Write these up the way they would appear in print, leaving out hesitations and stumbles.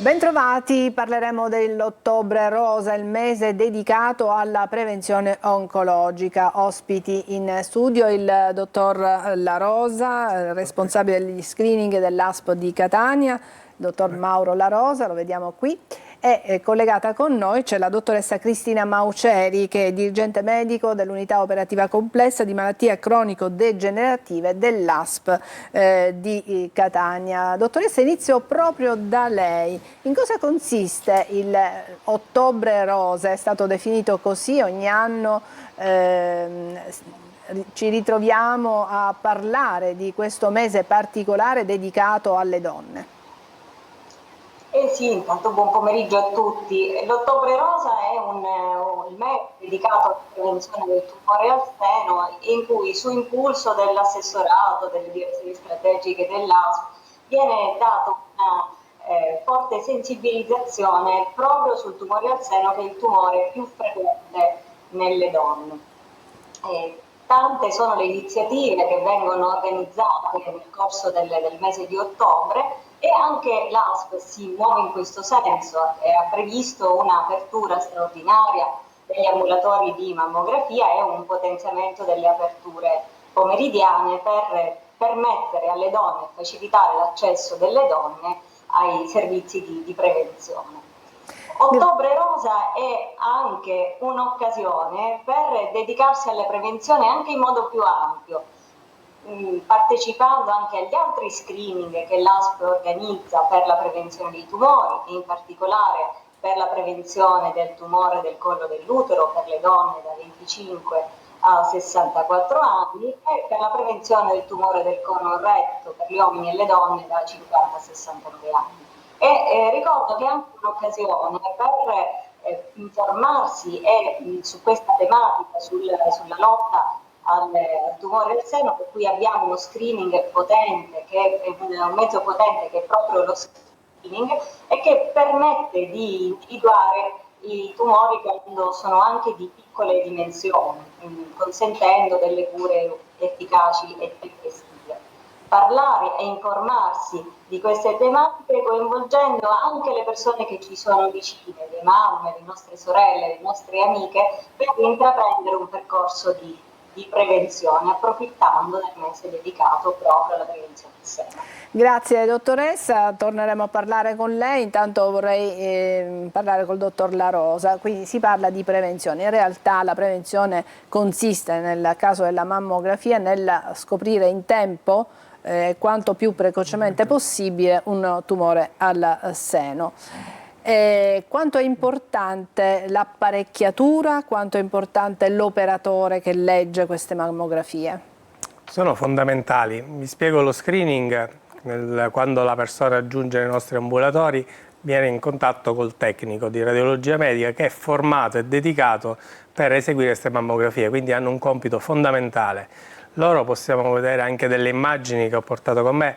Bentrovati, parleremo dell'Ottobre Rosa, il mese dedicato alla prevenzione oncologica. Ospiti in studio il dottor La Rosa, responsabile degli screening dell'ASP di Catania, il dottor Mauro La Rosa, lo vediamo qui, e collegata con noi c'è la dottoressa Cristina Mauceri, che è dirigente medico dell'unità operativa complessa di malattie cronico-degenerative dell'ASP di Catania. Dottoressa, inizio proprio da lei. In cosa consiste il Ottobre Rosa? È stato definito così, ogni anno ci ritroviamo a parlare di questo mese particolare dedicato alle donne. Sì, intanto buon pomeriggio a tutti. L'Ottobre Rosa è il mese dedicato alla prevenzione del tumore al seno, in cui su impulso dell'assessorato, delle direzioni strategiche dell'ASP, viene data una forte sensibilizzazione proprio sul tumore al seno, che è il tumore più frequente nelle donne. Tante sono le iniziative che vengono organizzate nel corso del mese di ottobre, e anche l'ASP si muove in questo senso e ha previsto un'apertura straordinaria degli ambulatori di mammografia e un potenziamento delle aperture pomeridiane per permettere alle donne, facilitare l'accesso delle donne ai servizi di prevenzione. Ottobre Rosa è anche un'occasione per dedicarsi alla prevenzione anche in modo più ampio, partecipando anche agli altri screening che l'ASP organizza per la prevenzione dei tumori, e in particolare per la prevenzione del tumore del collo dell'utero per le donne da 25 a 64 anni e per la prevenzione del tumore del colon retto per gli uomini e le donne da 50 a 69 anni. Ricordo che è anche un'occasione per informarsi su questa tematica, sulla lotta al tumore al seno, per cui abbiamo uno screening potente, che è un mezzo potente, che è proprio lo screening, e che permette di individuare i tumori quando sono anche di piccole dimensioni, consentendo delle cure efficaci e tempestive. Parlare e informarsi di queste tematiche, coinvolgendo anche le persone che ci sono vicine, le mamme, le nostre sorelle, le nostre amiche, per intraprendere un percorso di prevenzione, approfittando del mese dedicato proprio alla prevenzione del seno. Grazie dottoressa, torneremo a parlare con lei. Intanto vorrei parlare col dottor La Rosa. Quindi si parla di prevenzione. In realtà la prevenzione consiste, nel caso della mammografia, nel scoprire in tempo, quanto più precocemente possibile, un tumore al seno. Quanto è importante l'apparecchiatura, quanto è importante l'operatore che legge queste mammografie? Sono fondamentali. Vi spiego lo screening. Quando la persona giunge nei nostri ambulatori viene in contatto col tecnico di radiologia medica, che è formato e dedicato per eseguire queste mammografie, quindi hanno un compito fondamentale. Loro, possiamo vedere anche delle immagini che ho portato con me,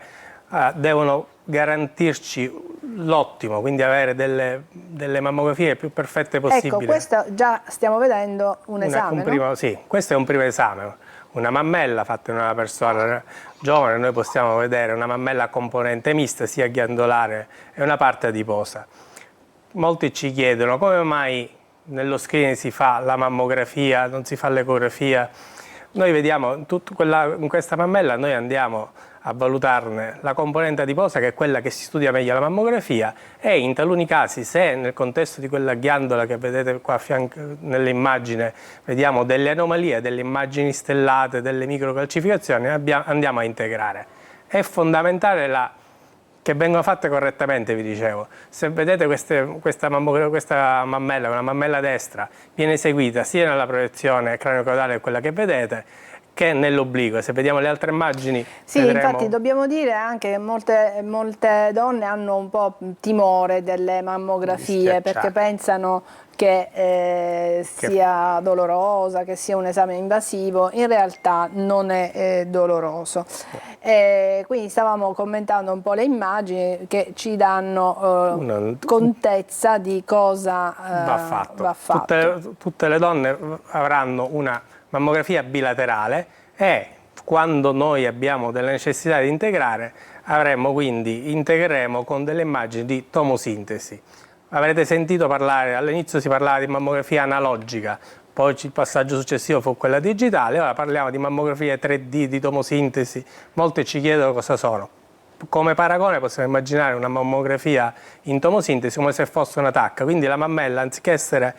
devono garantirci l'ottimo, quindi avere delle mammografie più perfette possibili. Ecco, questo già stiamo vedendo un esame, no? Sì, questo è un primo esame. Una mammella fatta in una persona giovane, noi possiamo vedere una mammella a componente mista, sia ghiandolare e una parte adiposa. Molti ci chiedono come mai nello screening si fa la mammografia, non si fa l'ecografia. Noi vediamo in questa mammella, noi andiamo a valutarne la componente adiposa, che è quella che si studia meglio alla mammografia, e in taluni casi, se nel contesto di quella ghiandola che vedete qua a fianco nell'immagine vediamo delle anomalie, delle immagini stellate, delle microcalcificazioni, andiamo a integrare. È fondamentale che vengono fatte correttamente, vi dicevo. Se vedete questa mammella, una mammella destra, viene eseguita sia nella proiezione cranio-caudale, quella che vedete, che nell'obliquo. Se vediamo le altre immagini, sì, vedremo... Infatti dobbiamo dire anche che molte donne hanno un po' timore delle mammografie, perché pensano che sia dolorosa, che sia un esame invasivo. In realtà non è doloroso. Quindi stavamo commentando un po' le immagini che ci danno contezza di cosa va fatto. Tutte le donne avranno una mammografia bilaterale, e quando noi abbiamo delle necessità di integrare, integreremo con delle immagini di tomosintesi. Avrete sentito parlare, all'inizio si parlava di mammografia analogica, poi il passaggio successivo fu quella digitale, ora parliamo di mammografia 3D, di tomosintesi, molti ci chiedono cosa sono. Come paragone possiamo immaginare una mammografia in tomosintesi come se fosse una tacca, quindi la mammella anziché essere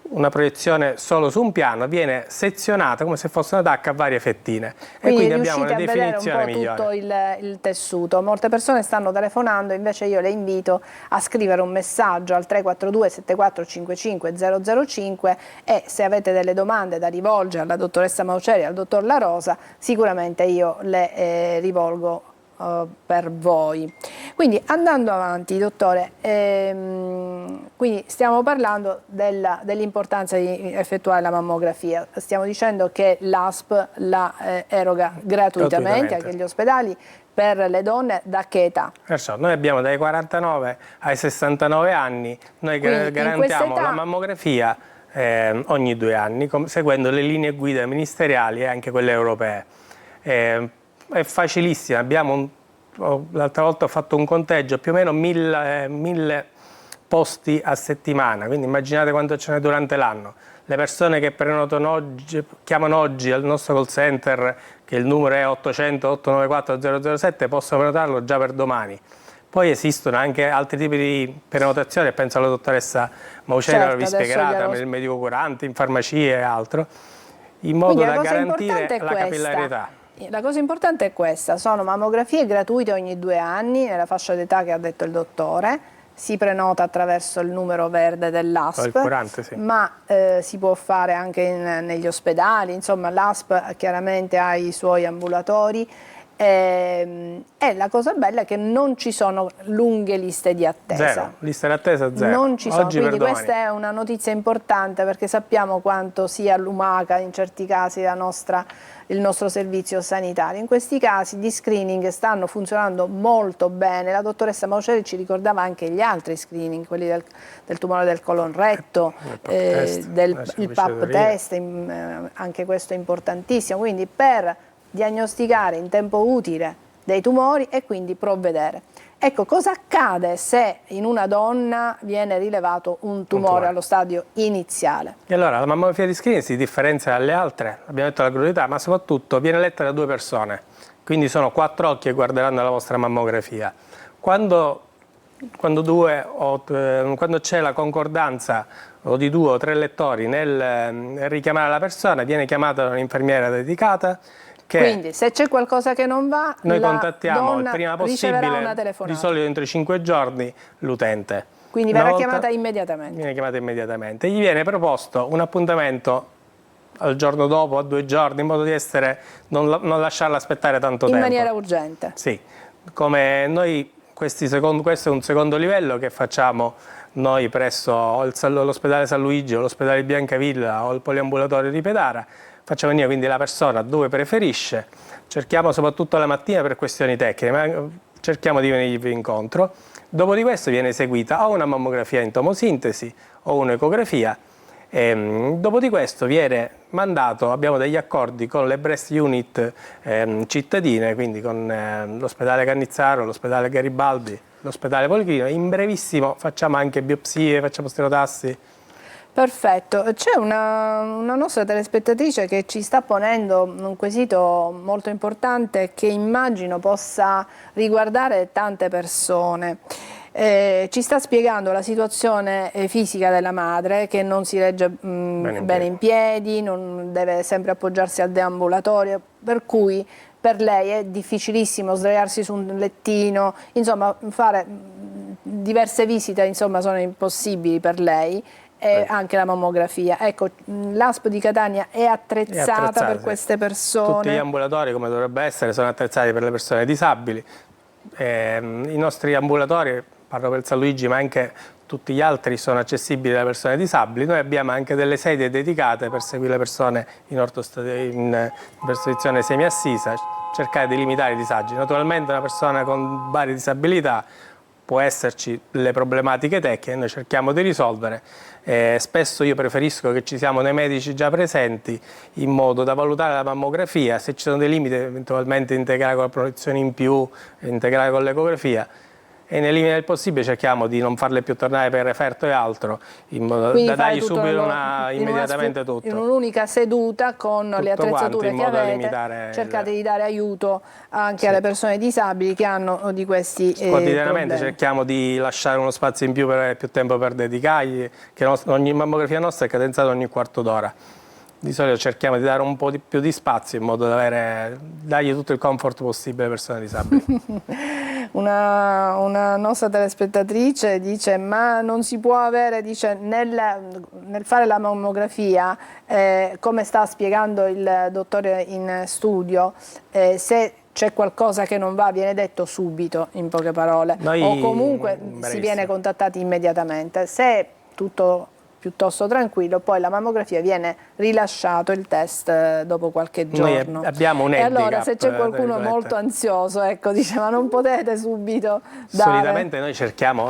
una proiezione solo su un piano viene sezionata come se fosse una tacca a varie fettine e quindi abbiamo una definizione migliore. Tutto il tessuto. Molte persone stanno telefonando, invece io le invito a scrivere un messaggio al 342 7455 005 e se avete delle domande da rivolgere alla dottoressa Mauceri e al dottor La Rosa, sicuramente io le rivolgo per voi. Quindi andando avanti, dottore, quindi stiamo parlando dell'importanza di effettuare la mammografia. Stiamo dicendo che l'ASP la eroga gratuitamente anche agli ospedali per le donne. Da che età? Noi abbiamo dai 49 ai 69 anni, noi garantiamo la mammografia ogni 2 anni, seguendo le linee guida ministeriali e anche quelle europee. È facilissima, l'altra volta ho fatto un conteggio, più o meno 1000 posti a settimana, quindi immaginate quanto ce n'è durante l'anno. Le persone che prenotano oggi, chiamano oggi al nostro call center, che il numero è 800 894 007, possono prenotarlo già per domani. Poi esistono anche altri tipi di prenotazione, penso alla dottoressa Mauceri, vi spiegherà, nel medico curante, in farmacie e altro, in modo da garantire la capillarietà. La cosa importante è questa, sono mammografie gratuite ogni 2 anni, nella fascia d'età che ha detto il dottore, si prenota attraverso il numero verde dell'ASP, sì. Ma si può fare anche negli ospedali, insomma l'ASP chiaramente ha i suoi ambulatori e la cosa bella è che non ci sono lunghe liste di attesa. Zero, liste di attesa zero. Non ci sono, oggi quindi questa è una notizia importante perché sappiamo quanto sia lumaca in certi casi il nostro servizio sanitario. In questi casi di screening stanno funzionando molto bene. La dottoressa Mauceri ci ricordava anche gli altri screening, quelli del tumore del colon retto, il PAP test, anche questo è importantissimo, quindi per diagnosticare in tempo utile dei tumori e quindi provvedere. Ecco, cosa accade se in una donna viene rilevato un tumore allo stadio iniziale? E allora la mammografia di screening si differenzia dalle altre, abbiamo detto la gratuità, ma soprattutto viene letta da 2 persone, quindi sono 4 occhi che guarderanno la vostra mammografia. Quando c'è la concordanza o di 2 o 3 lettori nel richiamare la persona, viene chiamata un'infermiera dedicata. Quindi se c'è qualcosa che non va, noi la contattiamo donna il prima riceverà una possibile, telefonata. di solito entro i 5 giorni, l'utente. Quindi verrà chiamata immediatamente. Viene chiamata immediatamente. Gli viene proposto un appuntamento al giorno dopo, a 2 giorni, in modo di non lasciarla aspettare tanto tempo. In maniera urgente. Sì, come noi questo è un secondo livello che facciamo noi presso l'ospedale San Luigi o l'ospedale Biancavilla o il poliambulatorio di Pedara. Facciamo venire quindi la persona dove preferisce, cerchiamo soprattutto la mattina per questioni tecniche, ma cerchiamo di venirvi incontro. Dopo di questo viene eseguita o una mammografia in tomosintesi o un'ecografia. Dopo di questo viene mandato, abbiamo degli accordi con le breast unit cittadine, quindi con l'ospedale Cannizzaro, l'ospedale Garibaldi, l'ospedale Policlinico. In brevissimo facciamo anche biopsie, facciamo stereotassi. Perfetto, c'è una nostra telespettatrice che ci sta ponendo un quesito molto importante che immagino possa riguardare tante persone. Ci sta spiegando la situazione fisica della madre, che non si regge bene in piedi, non deve sempre appoggiarsi al deambulatorio, per cui per lei è difficilissimo sdraiarsi su un lettino, insomma fare diverse visite insomma, sono impossibili per lei. E anche la mammografia. Ecco, l'ASP di Catania è attrezzata per queste persone. Tutti gli ambulatori, come dovrebbe essere, sono attrezzati per le persone disabili. I nostri ambulatori, parlo per San Luigi, ma anche tutti gli altri, sono accessibili alle persone disabili. Noi abbiamo anche delle sedie dedicate per seguire le persone in posizione semiassisa, cercare di limitare i disagi. Naturalmente una persona con varie disabilità può esserci delle problematiche tecniche, noi cerchiamo di risolvere. Spesso io preferisco che ci siano dei medici già presenti in modo da valutare la mammografia, se ci sono dei limiti eventualmente integrare con la proiezione in più, integrare con l'ecografia, e nei limiti del possibile cerchiamo di non farle più tornare per referto e altro, in modo Quindi da dargli tutto subito in immediatamente tutto. in un'unica seduta con le Tutto attrezzature quanto, in che modo da avete, limitare cercate di dare aiuto anche alle persone disabili che hanno di questi quotidianamente problemi. cerchiamo di lasciare uno spazio in più per avere più tempo per dedicargli, che ogni mammografia nostra è cadenzata ogni quarto d'ora. Di solito cerchiamo di dare un po' più di spazio in modo da dargli tutto il comfort possibile alle persone disabili. Una nostra telespettatrice dice: ma non si può avere, dice, nel fare la mammografia, come sta spiegando il dottore in studio, se c'è qualcosa che non va viene detto subito, in poche parole, o comunque si viene contattati immediatamente. Se è tutto piuttosto tranquillo, poi la mammografia viene rilasciato il test dopo qualche giorno. Noi abbiamo un e handicap, allora se c'è qualcuno molto ansioso, ecco, dice, ma non potete subito dare... Solitamente noi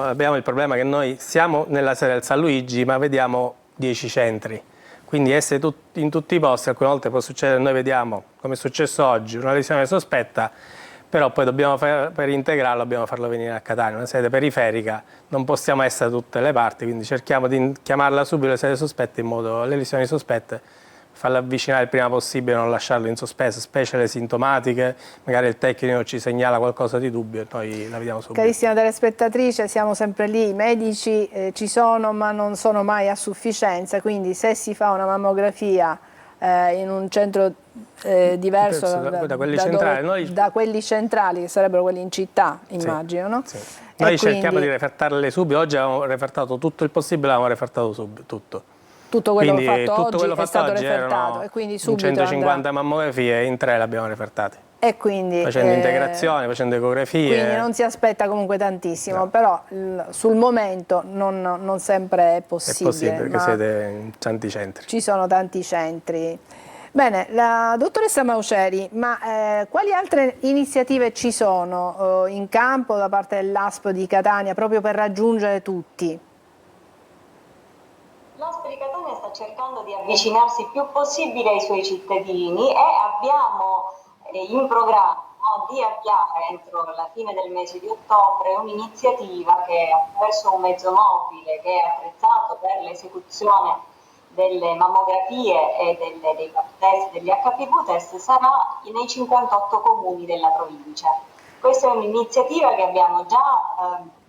abbiamo il problema che noi siamo nella sede del San Luigi, ma vediamo 10 centri. Quindi essere in tutti i posti, alcune volte può succedere, noi vediamo, come è successo oggi, una lesione sospetta, però poi per integrarlo dobbiamo farlo venire a Catania, una sede periferica, non possiamo essere da tutte le parti, quindi cerchiamo di chiamarla subito le sedi sospette, in modo le lesioni sospette, farle avvicinare il prima possibile, non lasciarle in sospeso, specie le sintomatiche, magari il tecnico ci segnala qualcosa di dubbio e noi la vediamo subito. Carissima telespettatrice, siamo sempre lì, i medici ci sono ma non sono mai a sufficienza, quindi se si fa una mammografia in un centro diverso da quelli centrali, che sarebbero quelli in città, immagino, no? Sì. Noi cerchiamo di refertarle subito, oggi avevamo refertato tutto il possibile, avevamo refertato tutto. Tutto quello quindi, fatto oggi quello è fatto stato oggi refertato e quindi subito 150 mammografie, in 3 le abbiamo refertate. E quindi, facendo integrazioni, facendo ecografie. Quindi non si aspetta comunque tantissimo, no. Però sul momento non sempre è possibile. È possibile, perché siete in tanti centri. Ci sono tanti centri. Bene, la dottoressa Mauceri, ma quali altre iniziative ci sono in campo da parte dell'ASP di Catania proprio per raggiungere tutti? L'ASP di Catania sta cercando di avvicinarsi il più possibile ai suoi cittadini e abbiamo in programma di avviare entro la fine del mese di ottobre un'iniziativa che attraverso un mezzo mobile che è attrezzato per l'esecuzione delle mammografie e dei pap test, degli HPV test, sarà nei 58 comuni della provincia. Questa è un'iniziativa che abbiamo già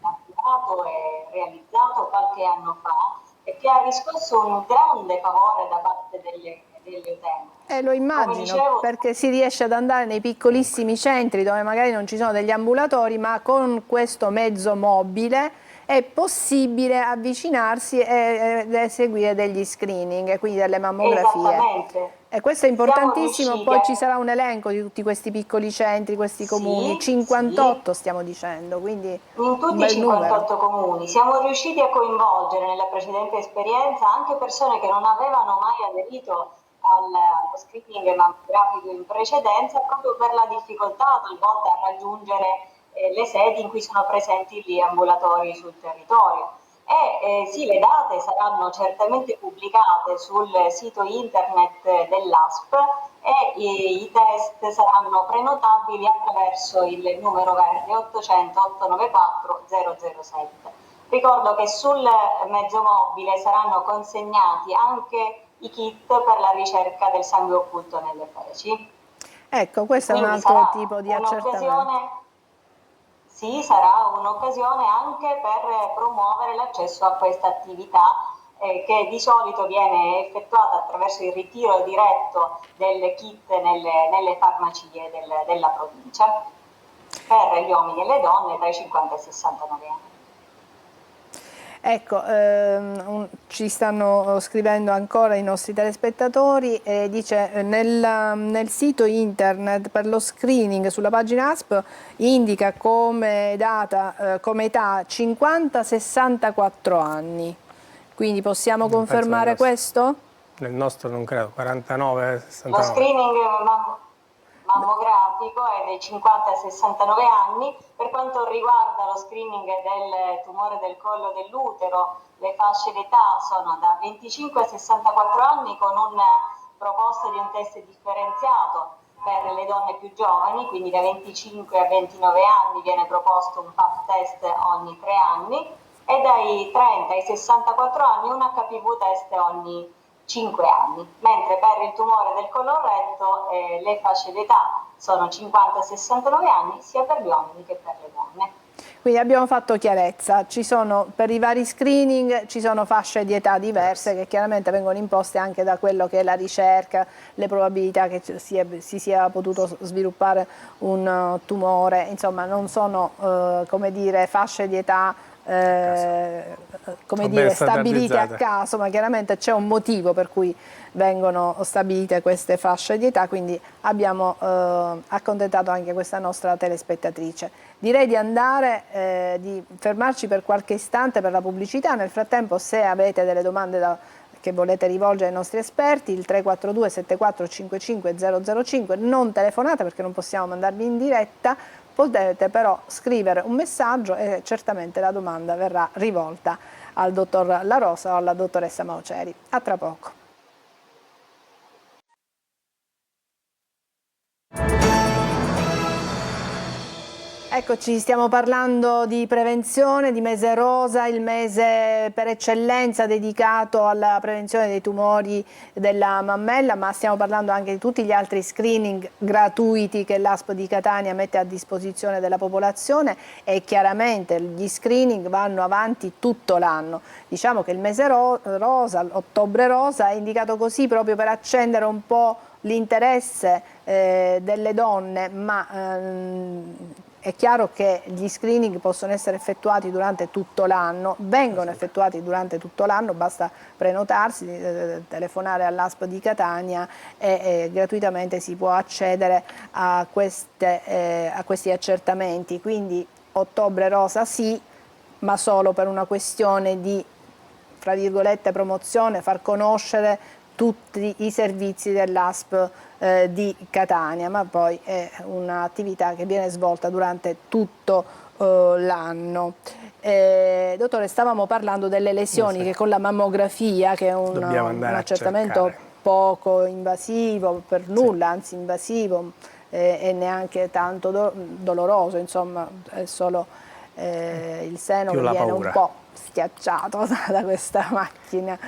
attivato e realizzato qualche anno fa e che ha riscosso un grande favore da parte delle utenti. Lo immagino, perché si riesce ad andare nei piccolissimi centri dove magari non ci sono degli ambulatori, ma con questo mezzo mobile è possibile avvicinarsi ed eseguire degli screening, quindi delle mammografie. Esattamente. E questo è importantissimo, poi ci sarà un elenco di tutti questi piccoli centri, questi comuni, 58 stiamo dicendo, quindi in tutti i 58 comuni. Siamo riusciti a coinvolgere nella precedente esperienza anche persone che non avevano mai aderito allo screening mammografico in precedenza, proprio per la difficoltà talvolta a raggiungere le sedi in cui sono presenti gli ambulatori sul territorio. Sì, le date saranno certamente pubblicate sul sito internet dell'ASP e i test saranno prenotabili attraverso il numero verde 800 894 007. Ricordo che sul mezzo mobile saranno consegnati anche i kit per la ricerca del sangue occulto nelle feci. Ecco, questo è un altro tipo di accertamento. Sì, sarà un'occasione anche per promuovere l'accesso a questa attività che di solito viene effettuata attraverso il ritiro diretto del kit nelle farmacie della provincia per gli uomini e le donne tra i 50 e i 69 anni. Ecco, ci stanno scrivendo ancora i nostri telespettatori, dice nel sito internet per lo screening sulla pagina ASP indica come età 50-64 anni, quindi possiamo confermare questo? Nel nostro non credo, 49, 69. Lo screening mammografico è dai 50 ai 69 anni. Per quanto riguarda lo screening del tumore del collo dell'utero, le fasce d'età sono da 25 a 64 anni con una proposta di un test differenziato per le donne più giovani, quindi da 25 a 29 anni viene proposto un pap test ogni 3 anni e dai 30 ai 64 anni un HPV test ogni 5 anni, mentre per il tumore del colon retto le fasce d'età sono 50-69 anni sia per gli uomini che per le donne. Quindi abbiamo fatto chiarezza, per i vari screening ci sono fasce di età diverse che chiaramente vengono imposte anche da quello che è la ricerca, le probabilità che si sia potuto sviluppare un tumore, insomma non sono come dire, fasce di età come dire, stabilite a caso, ma chiaramente c'è un motivo per cui vengono stabilite queste fasce di età, quindi abbiamo accontentato anche questa nostra telespettatrice. Direi di andare, di fermarci per qualche istante per la pubblicità. Nel frattempo, se avete delle domande che volete rivolgere ai nostri esperti, il 342 7455 005, non telefonate perché non possiamo mandarvi in diretta, potete però scrivere un messaggio e certamente la domanda verrà rivolta al dottor La Rosa o alla dottoressa Mauceri. A tra poco. Eccoci, stiamo parlando di prevenzione, di mese rosa, il mese per eccellenza dedicato alla prevenzione dei tumori della mammella, ma stiamo parlando anche di tutti gli altri screening gratuiti che l'ASP di Catania mette a disposizione della popolazione e chiaramente gli screening vanno avanti tutto l'anno. Diciamo che il mese rosa, ottobre rosa, è indicato così proprio per accendere un po' l'interesse delle donne, ma è chiaro che gli screening possono essere effettuati durante tutto l'anno, vengono effettuati durante tutto l'anno, basta prenotarsi, telefonare all'ASP di Catania e gratuitamente si può accedere a questi accertamenti. Quindi ottobre rosa sì, ma solo per una questione di, fra virgolette, promozione, far conoscere tutti i servizi dell'ASP di Catania, ma poi è un'attività che viene svolta durante tutto l'anno. Dottore, stavamo parlando delle lesioni che con la mammografia, che è un accertamento poco invasivo, per nulla, anzi invasivo e neanche tanto doloroso, insomma è solo il seno che viene un po' schiacciato da questa macchina.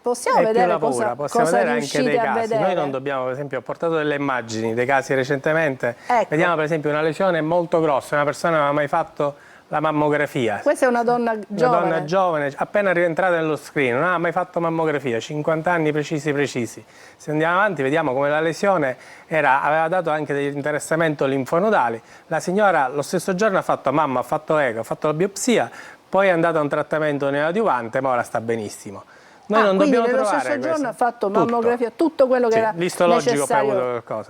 Possiamo vedere cosa vedere riuscite anche dei a casi. vedere? Noi non dobbiamo, per esempio, ho portato delle immagini dei casi recentemente. Ecco. Vediamo per esempio una lesione molto grossa, una persona non ha mai fatto la mammografia. Questa è una donna giovane. Una donna giovane, appena rientrata nello screen, non ha mai fatto mammografia, 50 anni precisi. Se andiamo avanti vediamo come la lesione aveva dato anche dell'interessamento linfonodali. La signora lo stesso giorno ha fatto mamma, ha fatto eco, ha fatto la biopsia, poi è andata a un trattamento neoadiuvante, ma ora sta benissimo. Noi non dobbiamo trovare nello stesso giorno ha fatto mammografia, tutto quello che era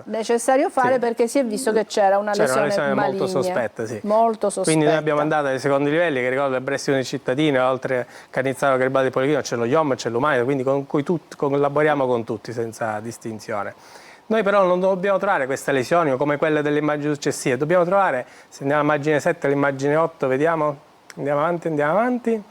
necessario fare, perché si è visto che c'era una lesione maligna, molto sospetta, sì. Molto sospetta. Quindi noi abbiamo mandato ai secondi livelli, che ricordo il Brestito dei cittadini, oltre Canizzaro Garibaldi e Polichino, c'è lo IOM, c'è l'Umanita, quindi con cui collaboriamo con tutti senza distinzione. Noi però non dobbiamo trovare queste lesioni come quelle delle immagini successive, dobbiamo trovare, se andiamo all'immagine 7 all'immagine 8, vediamo, andiamo avanti.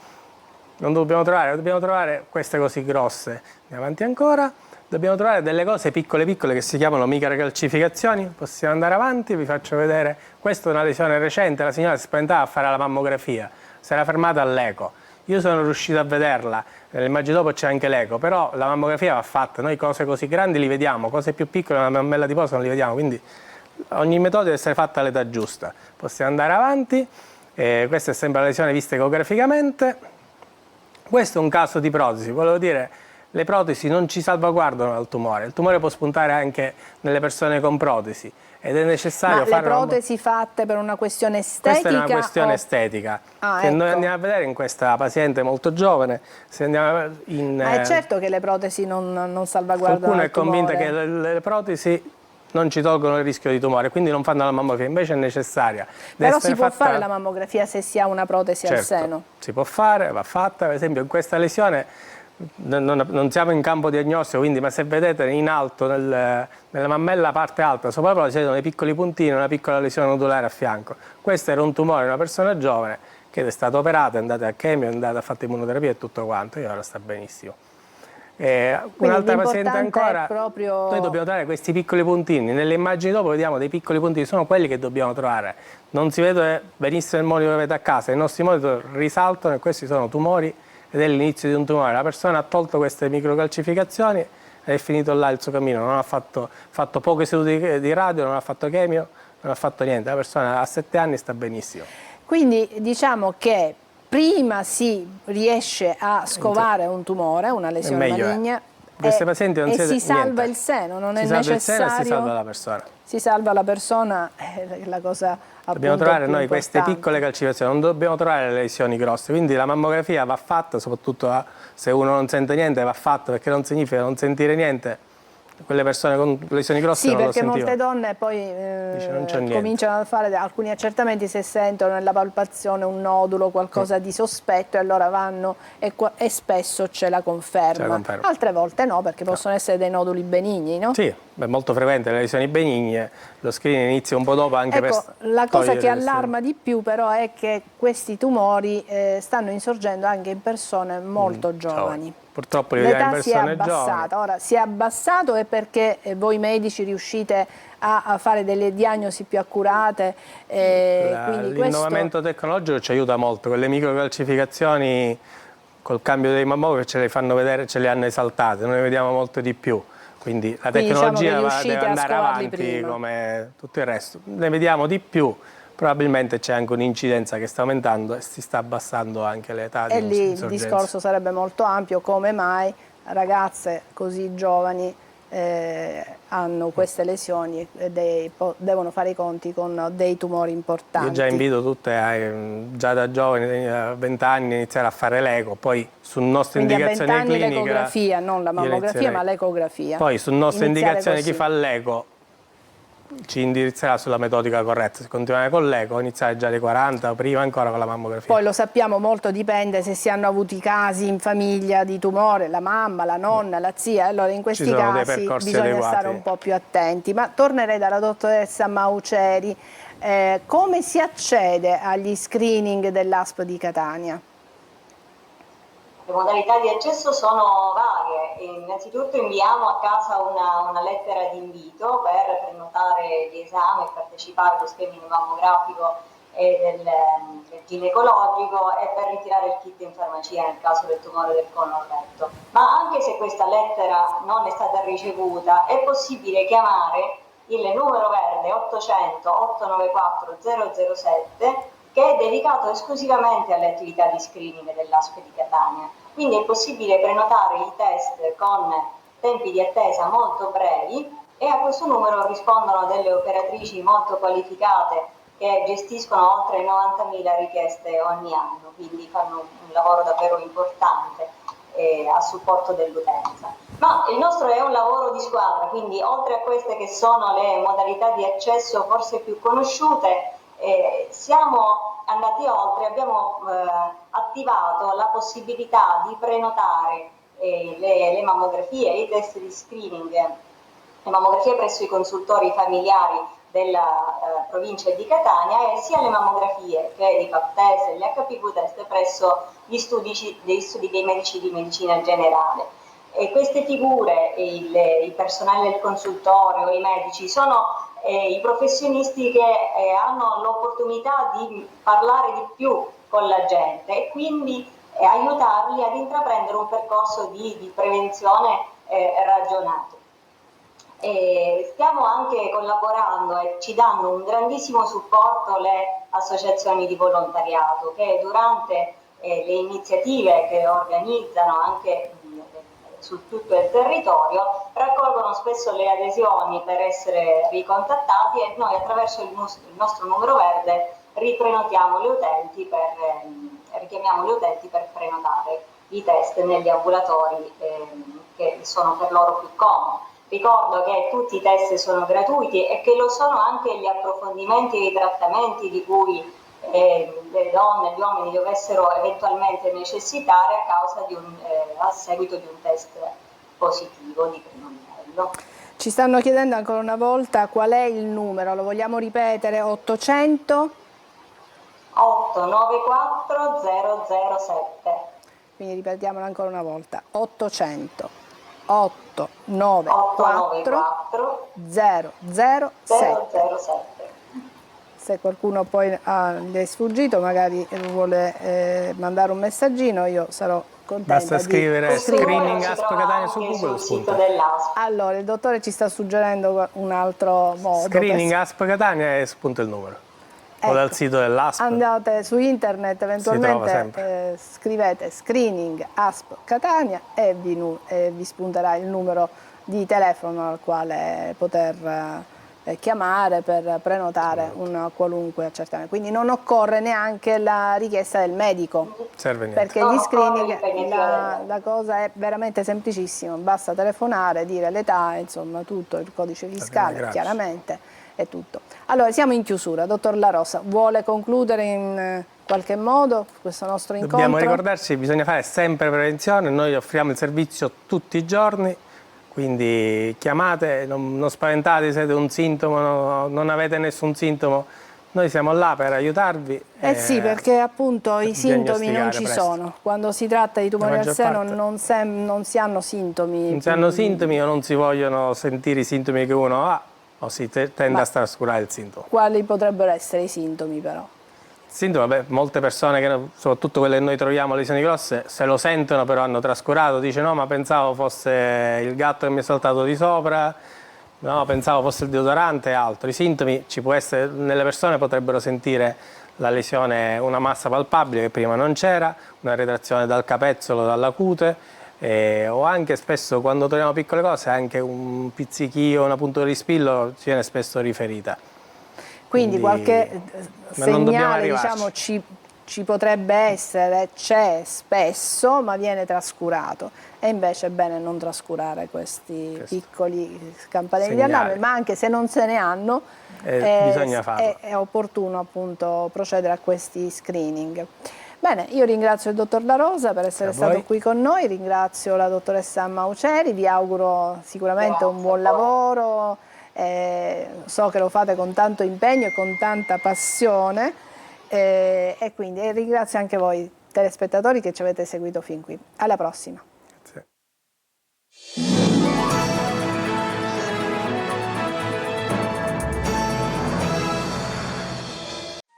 Non dobbiamo trovare queste così grosse. Andiamo avanti ancora. Dobbiamo trovare delle cose piccole che si chiamano microcalcificazioni. Possiamo andare avanti, vi faccio vedere. Questa è una lesione recente, la signora si spaventava a fare la mammografia, si era fermata all'eco. Io sono riuscito a vederla, nell'immagine dopo c'è anche l'eco, però la mammografia va fatta. Noi cose così grandi li vediamo, cose più piccole, una mammella di posa non li vediamo, quindi ogni metodo deve essere fatta all'età giusta. Possiamo andare avanti. Questa è sempre la lesione vista ecograficamente. Questo è un caso di protesi, volevo dire, le protesi non ci salvaguardano dal tumore, il tumore può spuntare anche nelle persone con protesi ed è necessario fare... Ma le protesi fatte per una questione estetica? Questa è una questione estetica, se ecco. Noi andiamo a vedere in questa paziente molto giovane, se andiamo è certo che le protesi non salvaguardano dal tumore. Qualcuno è convinta che le protesi non ci tolgono il rischio di tumore, quindi non fanno la mammografia, invece è necessaria. Però si può fare la mammografia se si ha una protesi al seno? Si può fare, va fatta, per esempio in questa lesione non siamo in campo diagnostico, quindi, ma se vedete in alto, nella mammella parte alta, sopra si vedono dei piccoli puntini, una piccola lesione nodulare a fianco. Questo era un tumore di una persona giovane che è stata operata, è andata a chemio, è andata a fare immunoterapia e tutto quanto, e ora sta benissimo. Un'altra paziente ancora, proprio... noi dobbiamo trovare questi piccoli puntini, nelle immagini dopo vediamo dei piccoli puntini, sono quelli che dobbiamo trovare, non si vede benissimo il monitor che avete a casa, i nostri monitor risaltano e questi sono tumori ed è l'inizio di un tumore. La persona ha tolto queste microcalcificazioni ed è finito là il suo cammino, non ha fatto poche sedute di radio, non ha fatto chemio, non ha fatto niente, la persona a 7 anni sta benissimo. Quindi diciamo che prima si riesce a scovare un tumore, una lesione maligna, queste pazienti non si salva il seno, non è necessario. Si salva il seno e si salva la persona. Si salva la persona, è la cosa dobbiamo trovare noi importante. Queste piccole calcificazioni, non dobbiamo trovare le lesioni grosse, quindi la mammografia va fatta, soprattutto se uno non sente niente va fatta, perché non significa non sentire niente. Quelle persone con lesioni grosse non lo sentivano. Sì, perché molte donne poi cominciano a fare alcuni accertamenti se sentono nella palpazione un nodulo, qualcosa di sospetto, e allora vanno e spesso c'è la conferma. Altre volte no, perché possono essere dei noduli benigni, no? Sì, è molto frequente le lesioni benigne, lo screening inizia un po' dopo anche la cosa che allarma di più però è che questi tumori stanno insorgendo anche in persone molto giovani. Purtroppo l'età si è abbassata. Ora, si è abbassato è perché voi medici riuscite a fare delle diagnosi più accurate? L'innovamento tecnologico ci aiuta molto, quelle microcalcificazioni col cambio dei mammografi ce le fanno vedere, ce le hanno esaltate, noi ne vediamo molto di più. Quindi la tecnologia deve andare avanti come tutto il resto. Ne vediamo di più, probabilmente c'è anche un'incidenza che sta aumentando e si sta abbassando anche l'età di insorgenza. E lì il discorso sarebbe molto ampio, come mai ragazze così giovani hanno queste lesioni e devono fare i conti con dei tumori importanti. Io già invito tutte, già da giovani, a 20 anni, iniziare a fare l'eco, poi su nostra indicazione clinica... Quindi a 20 anni l'ecografia, non la mammografia, ma l'ecografia. Poi su nostra indicazione chi fa l'eco ci indirizzerà sulla metodica corretta, se continuare con l'eco, iniziare già dai 40 o prima ancora con la mammografia. Poi lo sappiamo, molto dipende se si hanno avuti casi in famiglia di tumore, la mamma, la nonna, la zia, allora in questi casi bisogna stare un po' più attenti. Ma tornerei dalla dottoressa Mauceri, come si accede agli screening dell'ASP di Catania? Le modalità di accesso sono varie. Innanzitutto inviamo a casa una lettera di invito per prenotare gli esami e partecipare allo screening mammografico e del ginecologico e per ritirare il kit in farmacia nel caso del tumore del colon retto. Ma anche se questa lettera non è stata ricevuta, è possibile chiamare il numero verde 800 894 007 che è dedicato esclusivamente alle attività di screening dell'ASP di Catania. Quindi è possibile prenotare i test con tempi di attesa molto brevi e a questo numero rispondono delle operatrici molto qualificate che gestiscono oltre 90.000 richieste ogni anno, quindi fanno un lavoro davvero importante a supporto dell'utenza. Ma il nostro è un lavoro di squadra, quindi oltre a queste che sono le modalità di accesso forse più conosciute, siamo andati oltre, abbiamo attivato la possibilità di prenotare le mammografie, i test di screening, le mammografie presso i consultori familiari della provincia di Catania e sia le mammografie che i pap test e gli HPV test presso gli studi dei medici di medicina generale. E queste figure, il personale del consultorio, i medici, sono i professionisti che hanno l'opportunità di parlare di più con la gente e quindi aiutarli ad intraprendere un percorso di prevenzione ragionato. Stiamo anche collaborando e ci danno un grandissimo supporto le associazioni di volontariato che durante le iniziative che organizzano anche su tutto il territorio raccolgono spesso le adesioni per essere ricontattati e noi attraverso il nostro numero verde richiamiamo le utenti per prenotare i test negli ambulatori che sono per loro più comodi. Ricordo che tutti i test sono gratuiti e che lo sono anche gli approfondimenti e i trattamenti di cui le donne e gli uomini dovessero eventualmente necessitare a seguito di un test positivo di primo livello. Ci stanno chiedendo ancora una volta qual è il numero, lo vogliamo ripetere? 800 894 007. Quindi ripetiamolo ancora una volta, 800 894 007. Se qualcuno poi gli è sfuggito, magari vuole mandare un messaggino, io sarò contenta. Basta scrivere screening ASP Catania su Google Google. sul sito dell'ASP. Allora, il dottore ci sta suggerendo un altro modo. Screening ASP Catania e spunta il numero. Ecco, o dal sito dell'ASP. Andate su internet, eventualmente scrivete screening ASP Catania e vi spunterà il numero di telefono al quale poter chiamare per prenotare un qualunque accertamento. Quindi non occorre neanche la richiesta del medico. Serve niente. Perché gli screening, la cosa è veramente semplicissima, basta telefonare, dire l'età, insomma tutto, il codice fiscale chiaramente. È tutto. Allora, siamo in chiusura. Dottor La Rosa, vuole concludere in qualche modo questo nostro incontro? Dobbiamo ricordarci che bisogna fare sempre prevenzione, noi offriamo il servizio tutti i giorni, quindi chiamate, non spaventatevi se avete un sintomo, non avete nessun sintomo, noi siamo là per aiutarvi. Sì, perché appunto i sintomi non ci sono. Quando si tratta di tumori al seno non si hanno sintomi. Non si hanno sintomi o non si vogliono sentire i sintomi che uno ha, o si tende a trascurare il sintomo. Quali potrebbero essere i sintomi però? Sintomo, molte persone, soprattutto quelle che noi troviamo lesioni grosse, se lo sentono però hanno trascurato, dice no ma pensavo fosse il gatto che mi è saltato di sopra, no pensavo fosse il deodorante e altro. I sintomi ci può essere, nelle persone potrebbero sentire la lesione, una massa palpabile che prima non c'era, una retrazione dal capezzolo, dalla cute, o anche spesso quando troviamo piccole cose anche un pizzichio, una puntura di spillo ci viene spesso riferita. Quindi qualche segnale diciamo, ci potrebbe essere, c'è spesso, ma viene trascurato. E invece è bene non trascurare questi piccoli campanelli di allarme, ma anche se non se ne hanno, bisogna farlo. È opportuno appunto procedere a questi screening. Bene, io ringrazio il dottor La Rosa per essere stato qui con noi, ringrazio la dottoressa Mauceri, vi auguro sicuramente un buon lavoro, so che lo fate con tanto impegno e con tanta passione e quindi ringrazio anche voi telespettatori che ci avete seguito fin qui. Alla prossima!